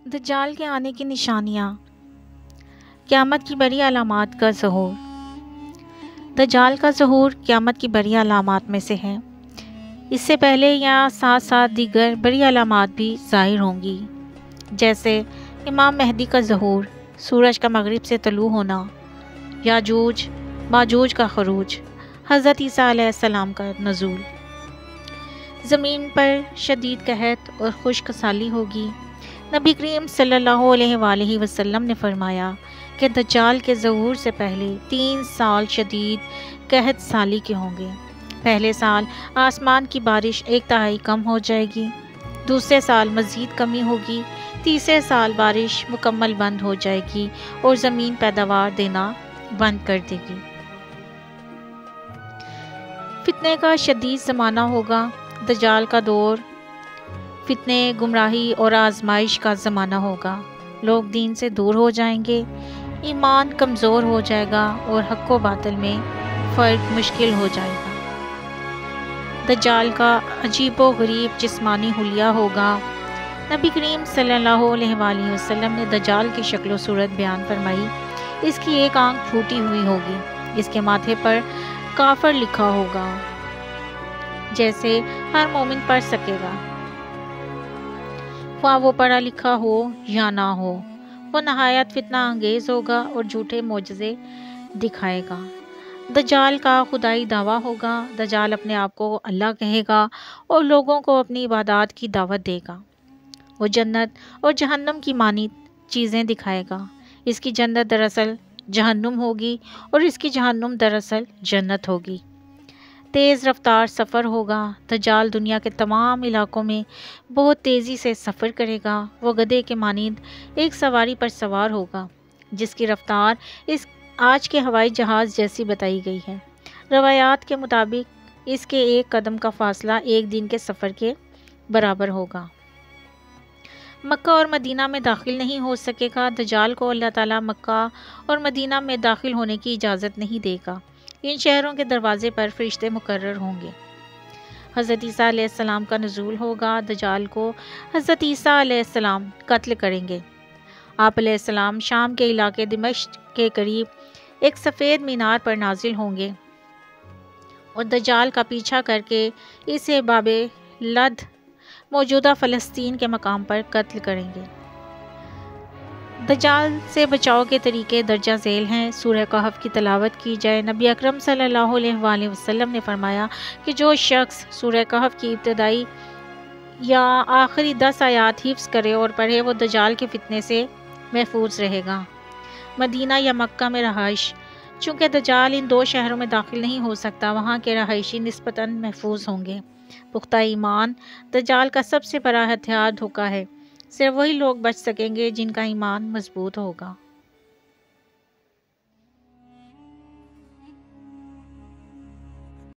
دجال کے آنے کی نشانیاں۔ قیامت کی بڑی علامات کا ظہور۔ دجال کا ظہور قیامت کی بڑی علامات میں سے ہے۔ اس سے پہلے یا ساتھ ساتھ دیگر بڑی علامات بھی ظاہر ہوں گی، جیسے امام مہدی کا ظہور، سورج کا مغرب سے طلوع ہونا، یاجوج ماجوج کا خروج، حضرت عیسیٰ علیہ السلام کا نزول۔ زمین پر شدید قحط اور خشک سالی ہوگی۔ نبی کریم صلی اللہ علیہ وآلہ وسلم نے فرمایا کہ دجال کے ظہور سے پہلے 3 سال شدید قحط سالی کے ہوں گے۔ پہلے سال آسمان کی بارش 1/3 کم ہو جائے گی، دوسرے سال مزید کمی ہوگی، تیسرے سال بارش مکمل بند ہو جائے گی اور زمین پیداوار دینا بند کر دے گی۔ فتنے کا شدید زمانہ ہوگا۔ دجال کا دور فتنے، گمراہی اور آزمائش کا زمانہ ہوگا۔ لوگ دین سے دور ہو جائیں گے، ایمان کمزور ہو جائے گا اور حق و باطل میں فرق مشکل ہو جائے گا۔ دجال کا عجیب و غریب جسمانی حلیہ ہوگا۔ نبی کریم صلی اللہ علیہ وآلہ وسلم نے دجال کی شکل و صورت بیان فرمائی۔ اس کی ایک آنکھ پھوٹی ہوئی ہوگی، اس کے ماتھے پر کافر لکھا ہوگا، جیسے ہر مومن پڑھ سکے گا، خواہ وہ پڑھا لکھا ہو یا نہ ہو۔ وہ نہایت فتنہ انگیز ہوگا اور جھوٹے معجزے دکھائے گا۔ دجال کا خدائی دعویٰ ہوگا۔ دجال اپنے آپ کو اللہ کہے گا اور لوگوں کو اپنی عبادات کی دعوت دے گا۔ وہ جنت اور جہنم کی مانند چیزیں دکھائے گا۔ اس کی جنت دراصل جہنم ہوگی اور اس کی جہنم دراصل جنت ہوگی۔ تیز رفتار سفر ہوگا۔ دجال دنیا کے تمام علاقوں میں بہت تیزی سے سفر کرے گا۔ وہ گدھے کے مانند ایک سواری پر سوار ہوگا، جس کی رفتار آج کے ہوائی جہاز جیسی بتائی گئی ہے۔ روایات کے مطابق اس کے ایک قدم کا فاصلہ 1 دن کے سفر کے برابر ہوگا۔ مکہ اور مدینہ میں داخل نہیں ہو سکے گا۔ دجال کو اللہ تعالیٰ مکہ اور مدینہ میں داخل ہونے کی اجازت نہیں دے گا۔ ان شہروں کے دروازے پر فرشتے مقرر ہوں گے۔ حضرت عیسیٰ علیہ السلام کا نزول ہوگا۔ دجال کو حضرت عیسیٰ علیہ السلام قتل کریں گے۔ آپ علیہ السلام شام کے علاقے دمشق کے قریب ایک سفید مینار پر نازل ہوں گے اور دجال کا پیچھا کر کے اسے باب لد موجودہ فلسطین کے مقام پر قتل کریں گے۔ دجال سے بچاؤ کے طریقے درجہ ذیل ہیں۔ سورہ کہف کی تلاوت کی جائے۔ نبی اکرم صلی اللہ علیہ وآلہ وسلم نے فرمایا کہ جو شخص سورہ کہف کی ابتدائی یا آخری 10 آیات حفظ کرے اور پڑھے، وہ دجال کے فتنے سے محفوظ رہے گا۔ مدینہ یا مکہ میں رہائش۔ چونکہ دجال ان 2 شہروں میں داخل نہیں ہو سکتا، وہاں کے رہائشی نسبتاً محفوظ ہوں گے۔ پختہ ایمان۔ دجال کا سب سے بڑا ہتھیار دھوکہ ہے۔ صرف وہی لوگ بچ سکیں گے جن کا ایمان مضبوط ہوگا۔